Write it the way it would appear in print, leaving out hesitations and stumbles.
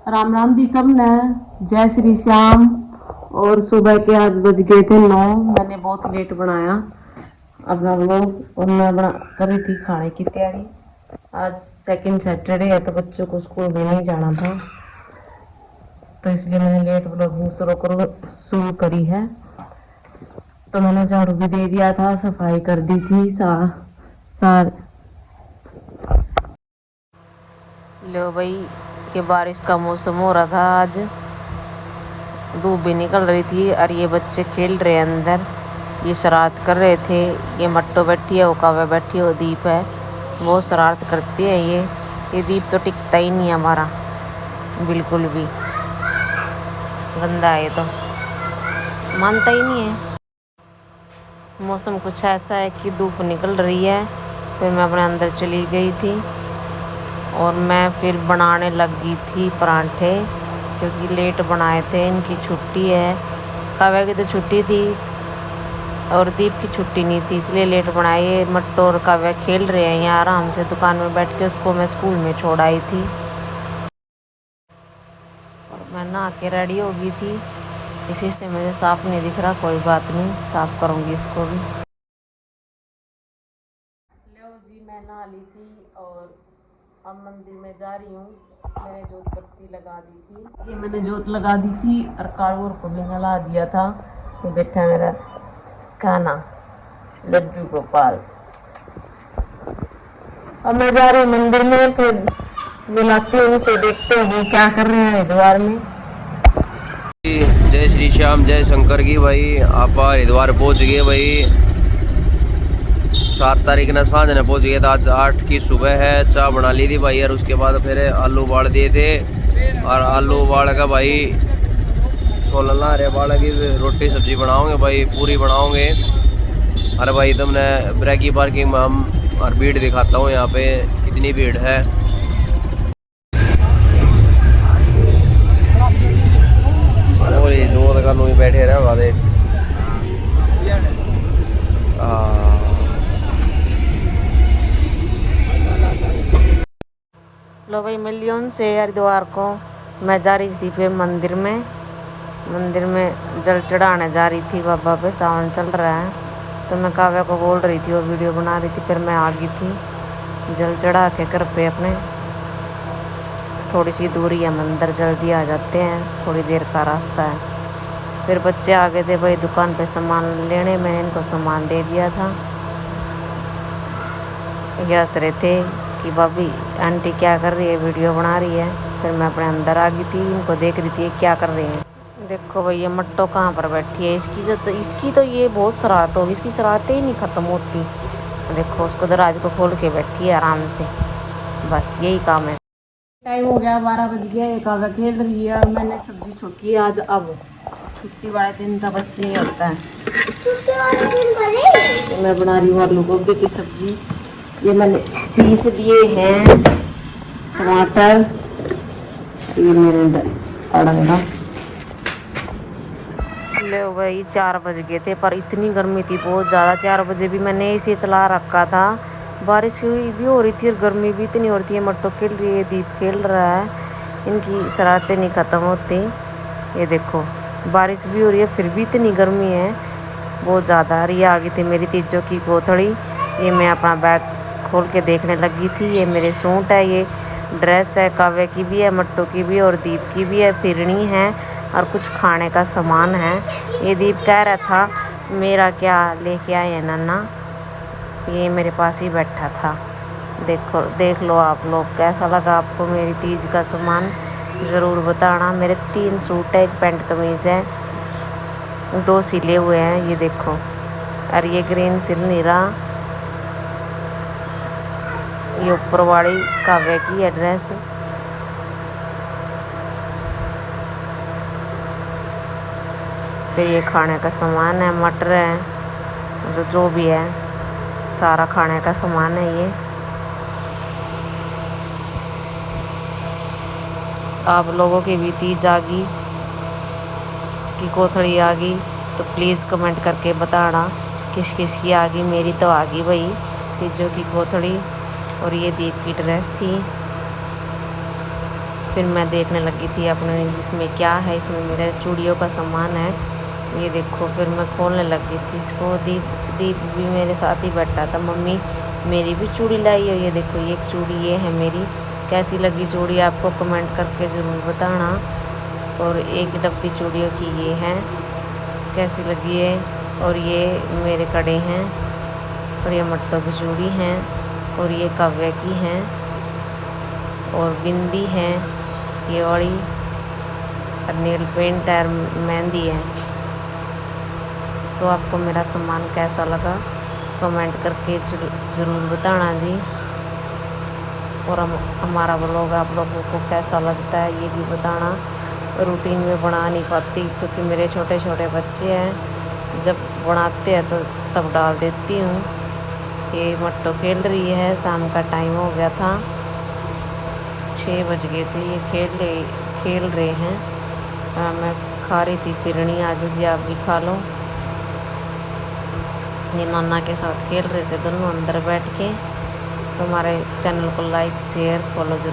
राम राम जी सब ने। जय श्री श्याम। और सुबह के आज बज गए थे 9। मैंने बहुत लेट बनाया अपना व्लॉग और मैं बना कर रही थी खाने की तैयारी। आज सेकंड सैटरडे है तो बच्चों को स्कूल में नहीं जाना था, तो इसलिए मैंने लेट व्लॉगिंग शुरू करी है। तो मैंने झाड़ू भी दे दिया था, सफाई कर दी थी सार लो भाई, ये बारिश का मौसम हो रहा था, आज धूप भी निकल रही थी और ये बच्चे खेल रहे हैं अंदर। ये शरारत कर रहे थे। ये मट्टो बैठी है, वो काव्या बैठी है, वो दीप है। बहुत शरारत करती है ये दीप तो टिकता ही नहीं है हमारा बिल्कुल भी। गंदा है ये तो, मानता ही नहीं है। मौसम कुछ ऐसा है कि धूप निकल रही है। फिर मैं अपने अंदर चली गई थी और मैं फिर बनाने लगी थी परांठे, क्योंकि लेट बनाए थे। इनकी छुट्टी है, काव्या की तो छुट्टी थी और दीप की छुट्टी नहीं थी, इसलिए लेट बनाए। मट्टो और काव्या खेल रहे हैं यहाँ आराम से दुकान में बैठ के। उसको मैं स्कूल में छोड़ आई थी और मैं नहा के रेडी हो गई थी। इसी से मुझे साफ नहीं दिख रहा, कोई बात नहीं, साफ करूँगी इसको भी। लो जी, मैं नहा ली थी और अब मंदिर में जा रही हूँ। मैंने जोत बत्ती लगा दी थी, ये मैंने जोत लगा दी थी और कालूर को भी नला दिया था। ये बैठा है मेरा काना लड्डू गोपाल। अब मैं जा रही हूँ मंदिर में, फिर बुलाती हूँ उसे, देखते हैं क्या कर रहे हैं हरिद्वार में। जय श्री श्याम, जय शंकर की। भाई आप हरिद्वार पहुंच गए भाई। 7 तारीख ने सांझ ने पहुंच गए था। आज 8 की सुबह है। चाय बना ली थी भाई और उसके बाद फिर आलू उबाल दिए थे और आलू उबाल का भाई छोला ला रहे बाल की रोटी सब्जी बनाओगे भाई, पूरी बनाओगे। अरे भाई तुमने ब्रैकी पार्किंग में हम और भीड़ दिखाता हूँ यहाँ पे कितनी भीड़ है। और ये दो दुकानों में बैठे रहे वाले। लो भाई, मिलियन से हरिद्वार को मैं जा रही थी फिर मंदिर में जल चढ़ाने जा रही थी बाबा पे। सावन चल रहा है तो मैं काव्या को बोल रही थी, वो वीडियो बना रही थी। फिर मैं आ गई थी जल चढ़ा के घर पे अपने। थोड़ी सी दूरी है मंदिर, जल्दी आ जाते हैं, थोड़ी देर का रास्ता है। फिर बच्चे आ गए थे भाई दुकान पे सामान लेने, मैंने इनको सामान दे दिया था। ये हंस रहे थे कि भाभी आंटी क्या कर रही है, वीडियो बना रही है। फिर मैं अपने अंदर आ गई थी, इनको देख रही थी क्या कर रहे हैं। देखो भैया मट्टो कहाँ पर बैठी है। इसकी तो ये बहुत शरारत होगी, इसकी शरारतें ही नहीं ख़त्म होती। देखो उसको दराज को खोल के बैठी है आराम से, बस यही काम है। टाइम हो गया, 12 बज गया। एक काव्या खेल रही है और मैंने सब्जी छोकी आज। अब छुट्टी वाले दिन तो बस यही होता है। तो मैं बना रही हूँ आलू गोभी की सब्जी। ये मैंने पीस दिए हैं टमाटर, ये मेरे अड़ंगा। ले भाई 4 बज गए थे पर इतनी गर्मी थी बहुत ज़्यादा। 4 बजे भी मैंने इसे चला रखा था। बारिश हुई भी हो रही थी और गर्मी भी इतनी हो रही थी। ये मट्टो खेल रही है, दीप खेल रहा है, इनकी शरारतें नहीं ख़त्म होती। ये देखो बारिश भी हो रही है फिर भी इतनी गर्मी है बहुत ज़्यादा। ये आ गई थी मेरी तीजों की कोथड़ी। ये मैं अपना बैग खोल के देखने लगी थी। ये मेरे सूट है, ये ड्रेस है, काव्या की भी है, मट्टो की भी और दीप की भी है, फिरनी है और कुछ खाने का सामान है। ये दीप कह रहा था मेरा क्या लेके आए हैं नन्ना, ये मेरे पास ही बैठा था। देख लो आप लोग, कैसा लगा आपको मेरी तीज का सामान ज़रूर बताना। मेरे 3 सूट है, एक पैंट कमीज़ है, 2 सिले हुए हैं, ये देखो। और ये ग्रीन सिल नहीं रहा, ये ऊपर वाली काव्या की है ड्रेस। फिर ये खाने का सामान है, मटर है, तो जो भी है सारा खाने का सामान है ये। आप लोगों की भी तीज आ गई कि कोथड़ी आ गई तो प्लीज़ कमेंट करके बताना किस किस की आ गई। मेरी तो आ गई भाई तीजों की कोथड़ी। और ये दीप की ड्रेस थी। फिर मैं देखने लगी थी अपने इसमें क्या है, इसमें मेरे चूड़ियों का सामान है, ये देखो। फिर मैं खोलने लगी थी इसको। दीप भी मेरे साथ ही बैठा था। मम्मी मेरी भी चूड़ी लाई है, ये देखो, ये एक चूड़ी ये है मेरी। कैसी लगी चूड़ी आपको कमेंट करके ज़रूर बताना। और एक डब्बी चूड़ियों की ये है, कैसी लगी है। और ये मेरे कड़े हैं, और ये मट्टों की चूड़ी हैं, और ये काव्या की हैं, और बिंदी है ये वाली, और नेल पेंट और मेहंदी है। तो आपको मेरा सामान कैसा लगा कमेंट करके ज़रूर बताना जी। और हमारा व्लॉग आप लोगों को कैसा लगता है ये भी बताना। रूटीन में बना नहीं पाती क्योंकि मेरे छोटे छोटे बच्चे हैं, जब बनाते हैं तो तब डाल देती हूँ। ये मट्टो खेल रही है, शाम का टाइम हो गया था, 6 बज गए थे। ये खेल रहे हैं। मैं खा रही थी फिरनी, आज जी आप भी खा लो। ये नाना के साथ खेल रहे थे दोनों अंदर बैठ के। तो हमारे चैनल को लाइक शेयर फॉलो जरूर।